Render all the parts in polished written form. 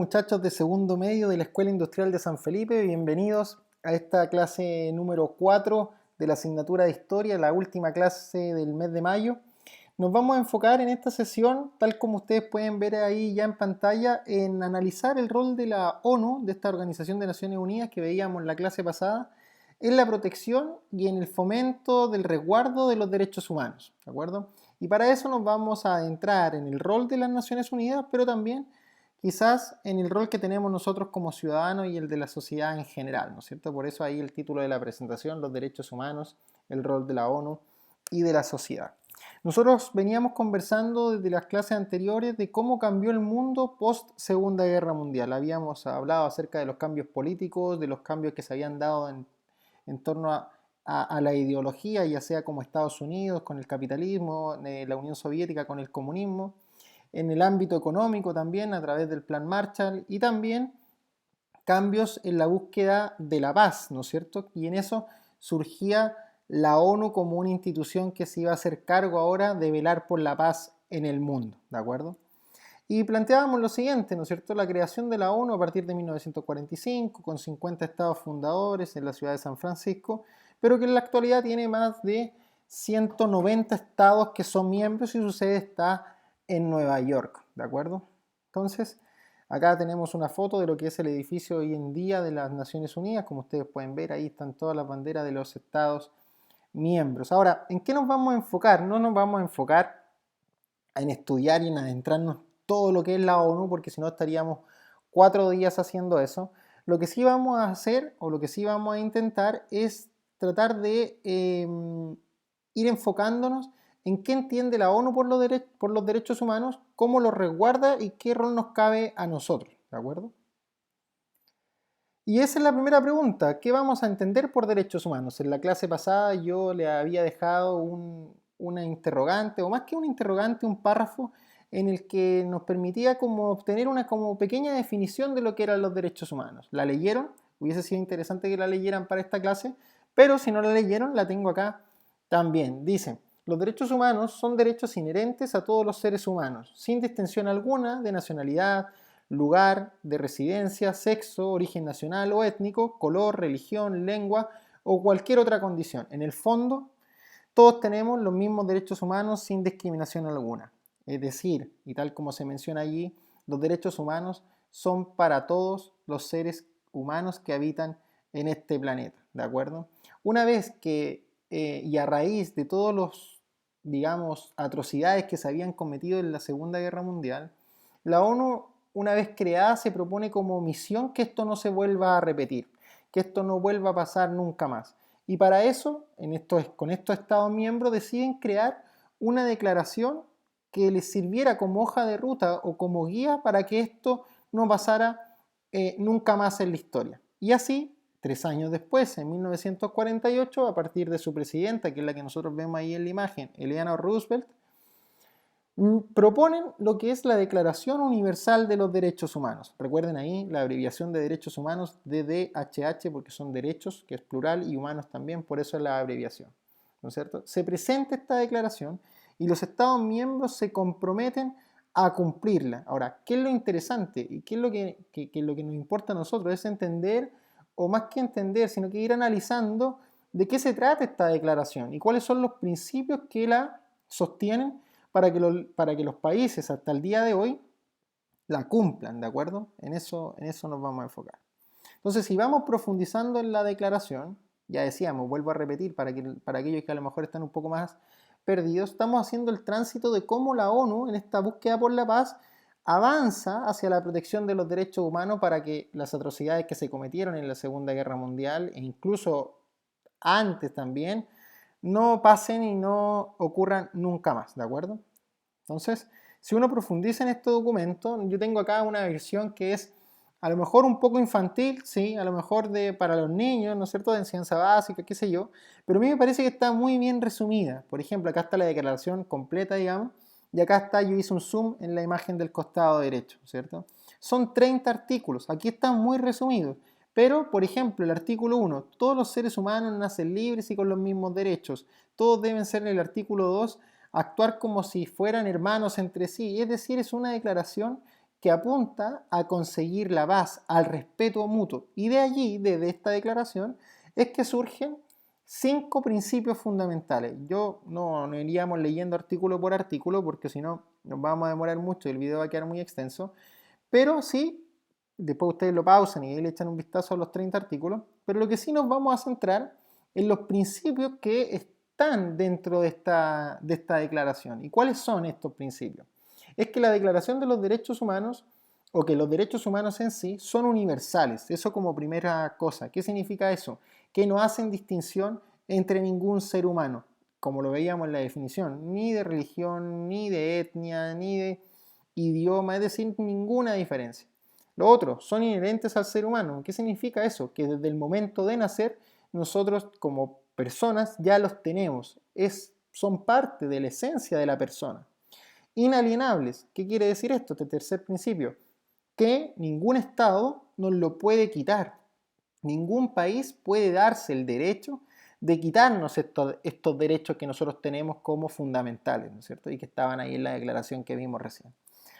Muchachos de segundo medio de la Escuela Industrial de San Felipe, bienvenidos a esta clase número 4 de la asignatura de Historia, la última clase del mes de mayo. Nos vamos a enfocar en esta sesión, tal como ustedes pueden ver ahí ya en pantalla, en analizar el rol de la ONU, de esta Organización de Naciones Unidas que veíamos en la clase pasada, en la protección y en el fomento del resguardo de los derechos humanos, ¿de acuerdo? Y para eso nos vamos a adentrar en el rol de las Naciones Unidas, pero también quizás en el rol que tenemos nosotros como ciudadanos y el de la sociedad en general, ¿no es cierto? Por eso ahí el título de la presentación, los derechos humanos, el rol de la ONU y de la sociedad. Nosotros veníamos conversando desde las clases anteriores de cómo cambió el mundo post Segunda Guerra Mundial. Habíamos hablado acerca de los cambios políticos, de los cambios que se habían dado en torno a la ideología, ya sea como Estados Unidos con el capitalismo, la Unión Soviética con el comunismo, en el ámbito económico también a través del Plan Marshall y también cambios en la búsqueda de la paz, ¿no es cierto? Y en eso surgía la ONU como una institución que se iba a hacer cargo ahora de velar por la paz en el mundo, ¿de acuerdo? Y planteábamos lo siguiente, ¿no es cierto? La creación de la ONU a partir de 1945, con 50 estados fundadores en la ciudad de San Francisco, pero que en la actualidad tiene más de 190 estados que son miembros y su sede está en Nueva York, ¿de acuerdo? Entonces, acá tenemos una foto de lo que es el edificio hoy en día de las Naciones Unidas. Como ustedes pueden ver, ahí están todas las banderas de los estados miembros. Ahora, ¿en qué nos vamos a enfocar? No nos vamos a enfocar en estudiar y en adentrarnos todo lo que es la ONU, porque si no estaríamos 4 días haciendo eso. Lo que sí vamos a hacer, o lo que sí vamos a intentar, es tratar de ir enfocándonos en qué entiende la ONU por los derechos humanos, cómo los resguarda y qué rol nos cabe a nosotros, ¿de acuerdo? Y esa es la primera pregunta, ¿qué vamos a entender por derechos humanos? En la clase pasada yo le había dejado una interrogante, o más que una interrogante, un párrafo en el que nos permitía como obtener una como pequeña definición de lo que eran los derechos humanos. ¿La leyeron? Hubiese sido interesante que la leyeran para esta clase, pero si no la leyeron, la tengo acá también. Dice, los derechos humanos son derechos inherentes a todos los seres humanos, sin distinción alguna de nacionalidad, lugar de residencia, sexo, origen nacional o étnico, color, religión, lengua o cualquier otra condición. En el fondo, todos tenemos los mismos derechos humanos sin discriminación alguna. Es decir, y tal como se menciona allí, los derechos humanos son para todos los seres humanos que habitan en este planeta, ¿de acuerdo? Una vez que, y a raíz de todos los, digamos, atrocidades que se habían cometido en la Segunda Guerra Mundial, la ONU, una vez creada, se propone como misión que esto no se vuelva a repetir, que esto no vuelva a pasar nunca más. Y para eso, con estos Estados miembros, deciden crear una declaración que les sirviera como hoja de ruta o como guía para que esto no pasara nunca más en la historia. Y así, 3 años después, en 1948, a partir de su presidenta, que es la que nosotros vemos ahí en la imagen, Eleanor Roosevelt, proponen lo que es la Declaración Universal de los Derechos Humanos. Recuerden ahí la abreviación de derechos humanos, DDHH, porque son derechos, que es plural, y humanos también, por eso es la abreviación, ¿no es cierto? Se presenta esta declaración y los Estados miembros se comprometen a cumplirla. Ahora, ¿qué es lo interesante y qué es lo que nos importa a nosotros? Es entender, o más que entender, sino que ir analizando de qué se trata esta declaración y cuáles son los principios que la sostienen para que los países hasta el día de hoy la cumplan, ¿de acuerdo? En eso nos vamos a enfocar. Entonces, si vamos profundizando en la declaración, ya decíamos, vuelvo a repetir, para aquellos que a lo mejor están un poco más perdidos, estamos haciendo el tránsito de cómo la ONU, en esta búsqueda por la paz, avanza hacia la protección de los derechos humanos para que las atrocidades que se cometieron en la Segunda Guerra Mundial, e incluso antes también, no pasen y no ocurran nunca más, ¿de acuerdo? Entonces, si uno profundiza en este documento, yo tengo acá una versión que es a lo mejor un poco infantil, sí, a lo mejor para los niños, ¿no es cierto?, de enseñanza básica, qué sé yo, pero a mí me parece que está muy bien resumida. Por ejemplo, acá está la declaración completa, digamos, y acá está, yo hice un zoom en la imagen del costado derecho, ¿cierto? Son 30 artículos, aquí están muy resumidos, pero, por ejemplo, el artículo 1, todos los seres humanos nacen libres y con los mismos derechos, todos deben ser en el artículo 2, actuar como si fueran hermanos entre sí, es decir, es una declaración que apunta a conseguir la paz, al respeto mutuo. Y de allí, desde esta declaración, es que surgen 5 principios fundamentales. Yo no iríamos leyendo artículo por artículo porque si no nos vamos a demorar mucho y el video va a quedar muy extenso, pero sí, después ustedes lo pausan y le echan un vistazo a los 30 artículos, pero lo que sí nos vamos a centrar en los principios que están dentro de esta declaración. ¿Y cuáles son estos principios? Es que la Declaración de los Derechos Humanos, o que los derechos humanos en sí, son universales. Eso como primera cosa. ¿Qué significa eso? Que no hacen distinción entre ningún ser humano, como lo veíamos en la definición, ni de religión, ni de etnia, ni de idioma, es decir, ninguna diferencia. Lo otro, son inherentes al ser humano. ¿Qué significa eso? Que desde el momento de nacer, nosotros como personas ya los tenemos. Son parte de la esencia de la persona. Inalienables. ¿Qué quiere decir esto? Este tercer principio. Que ningún Estado nos lo puede quitar. Ningún país puede darse el derecho de quitarnos estos derechos que nosotros tenemos como fundamentales, ¿no es cierto? Y que estaban ahí en la declaración que vimos recién.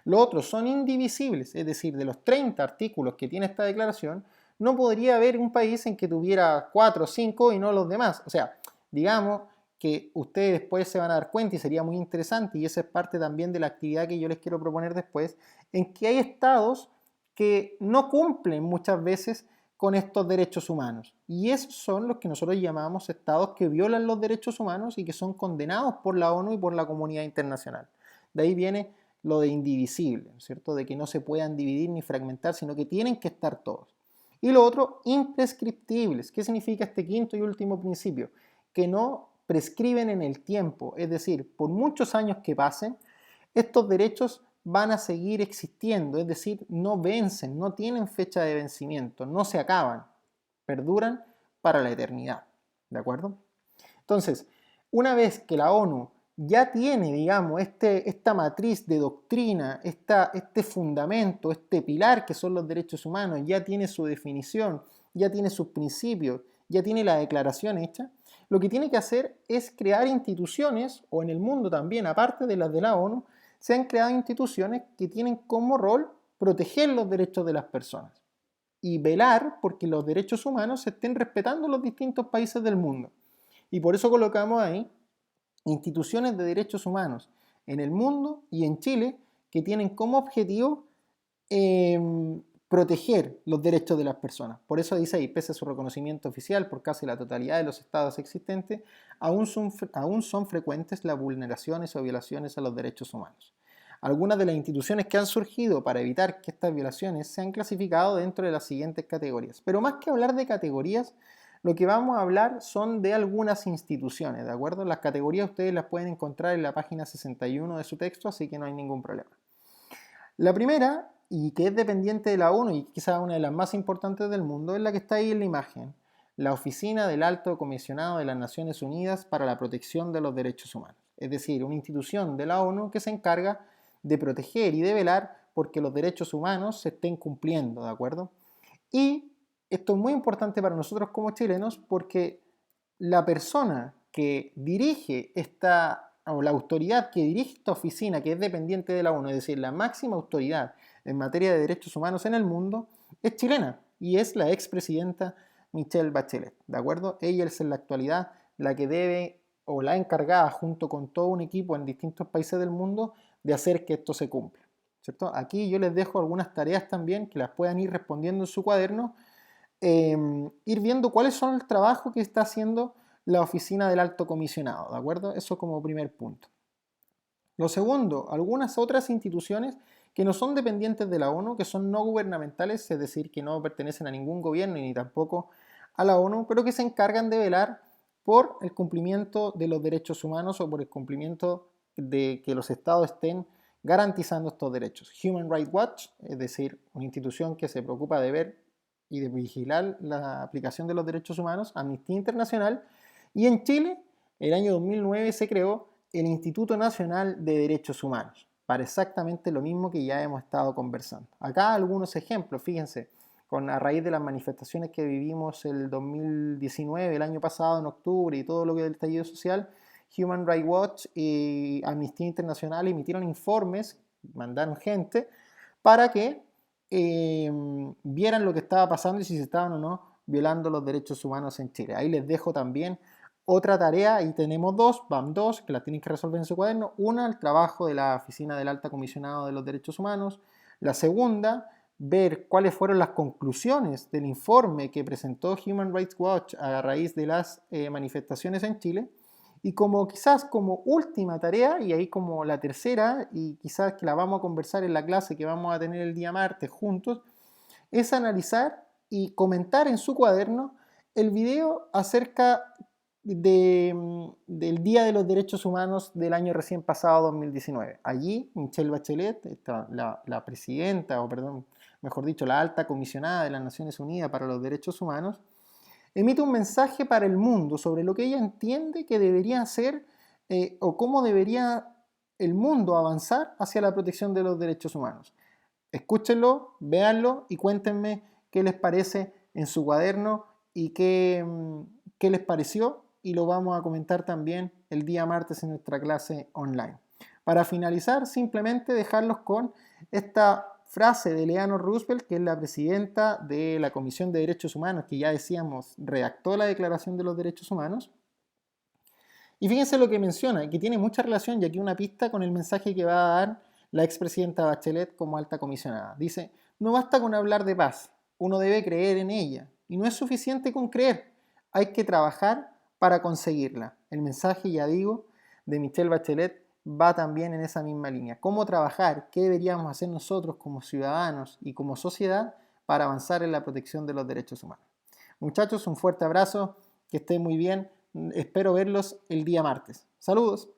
Los otros son indivisibles, es decir, de los 30 artículos que tiene esta declaración, no podría haber un país en que tuviera 4 o 5 y no los demás. O sea, digamos que ustedes después se van a dar cuenta y sería muy interesante, y esa es parte también de la actividad que yo les quiero proponer después, en que hay estados que no cumplen muchas veces con estos derechos humanos. Y esos son los que nosotros llamamos estados que violan los derechos humanos y que son condenados por la ONU y por la comunidad internacional. De ahí viene lo de indivisible, ¿cierto? De que no se puedan dividir ni fragmentar, sino que tienen que estar todos. Y lo otro, imprescriptibles. ¿Qué significa este quinto y último principio? Que no prescriben en el tiempo, es decir, por muchos años que pasen, estos derechos van a seguir existiendo, es decir, no vencen, no tienen fecha de vencimiento, no se acaban, perduran para la eternidad, ¿de acuerdo? Entonces, una vez que la ONU ya tiene, digamos, esta matriz de doctrina, este fundamento, este pilar que son los derechos humanos, ya tiene su definición, ya tiene sus principios, ya tiene la declaración hecha, lo que tiene que hacer es crear instituciones, o en el mundo también, aparte de las de la ONU, se han creado instituciones que tienen como rol proteger los derechos de las personas y velar porque los derechos humanos se estén respetando en los distintos países del mundo. Y por eso colocamos ahí instituciones de derechos humanos en el mundo y en Chile que tienen como objetivo proteger los derechos de las personas. Por eso dice ahí, pese a su reconocimiento oficial por casi la totalidad de los estados existentes, aún son frecuentes las vulneraciones o violaciones a los derechos humanos. Algunas de las instituciones que han surgido para evitar que estas violaciones se han clasificado dentro de las siguientes categorías. Pero más que hablar de categorías, lo que vamos a hablar son de algunas instituciones, ¿de acuerdo? Las categorías ustedes las pueden encontrar en la página 61 de su texto, así que no hay ningún problema. La primera, y que es dependiente de la ONU y quizá una de las más importantes del mundo, es la que está ahí en la imagen, la Oficina del Alto Comisionado de las Naciones Unidas para la Protección de los Derechos Humanos. Es decir, una institución de la ONU que se encarga de proteger y de velar porque los derechos humanos se estén cumpliendo, ¿de acuerdo? Y esto es muy importante para nosotros como chilenos porque la persona que dirige o la autoridad que dirige esta oficina, que es dependiente de la ONU, es decir, la máxima autoridad en materia de derechos humanos en el mundo, es chilena y es la expresidenta Michelle Bachelet, ¿de acuerdo? Ella es en la actualidad la que debe o la encargada junto con todo un equipo en distintos países del mundo de hacer que esto se cumpla, ¿cierto? Aquí yo les dejo algunas tareas también que las puedan ir respondiendo en su cuaderno, ir viendo cuáles son el trabajo que está haciendo la oficina del alto comisionado, ¿de acuerdo? Eso como primer punto. Lo segundo, algunas otras instituciones que no son dependientes de la ONU, que son no gubernamentales, es decir, que no pertenecen a ningún gobierno ni tampoco a la ONU, pero que se encargan de velar por el cumplimiento de los derechos humanos o por el cumplimiento de que los estados estén garantizando estos derechos. Human Rights Watch, es decir, una institución que se preocupa de ver y de vigilar la aplicación de los derechos humanos, Amnistía Internacional, y en Chile, el año 2009 se creó el Instituto Nacional de Derechos Humanos, para exactamente lo mismo que ya hemos estado conversando. Acá algunos ejemplos, fíjense, a raíz de las manifestaciones que vivimos el 2019, el año pasado en octubre y todo lo que es el estallido social, Human Rights Watch y Amnistía Internacional emitieron informes, mandaron gente, para que vieran lo que estaba pasando y si se estaban o no violando los derechos humanos en Chile. Ahí les dejo también otra tarea, ahí tenemos van dos, que las tienen que resolver en su cuaderno. Una, el trabajo de la Oficina del Alta Comisionado de los Derechos Humanos. La segunda, ver cuáles fueron las conclusiones del informe que presentó Human Rights Watch a raíz de las manifestaciones en Chile. Y quizás como última tarea, y ahí como la tercera, y quizás que la vamos a conversar en la clase que vamos a tener el día martes juntos, es analizar y comentar en su cuaderno el video acerca del Día de los Derechos Humanos del año recién pasado, 2019. Allí, Michelle Bachelet, la presidenta, o perdón, mejor dicho, la alta comisionada de las Naciones Unidas para los Derechos Humanos, emite un mensaje para el mundo sobre lo que ella entiende que debería ser o cómo debería el mundo avanzar hacia la protección de los derechos humanos. Escúchenlo, véanlo y cuéntenme qué les parece en su cuaderno y qué les pareció, y lo vamos a comentar también el día martes en nuestra clase online. Para finalizar, simplemente dejarlos con esta frase de Eleanor Roosevelt, que es la presidenta de la Comisión de Derechos Humanos, que ya decíamos redactó la Declaración de los Derechos Humanos. Y fíjense lo que menciona, que tiene mucha relación, y aquí una pista con el mensaje que va a dar la expresidenta Bachelet como alta comisionada. Dice, no basta con hablar de paz, uno debe creer en ella. Y no es suficiente con creer, hay que trabajar para conseguirla. El mensaje, ya digo, de Michelle Bachelet va también en esa misma línea. ¿Cómo trabajar? ¿Qué deberíamos hacer nosotros como ciudadanos y como sociedad para avanzar en la protección de los derechos humanos? Muchachos, un fuerte abrazo, que estén muy bien. Espero verlos el día martes. Saludos.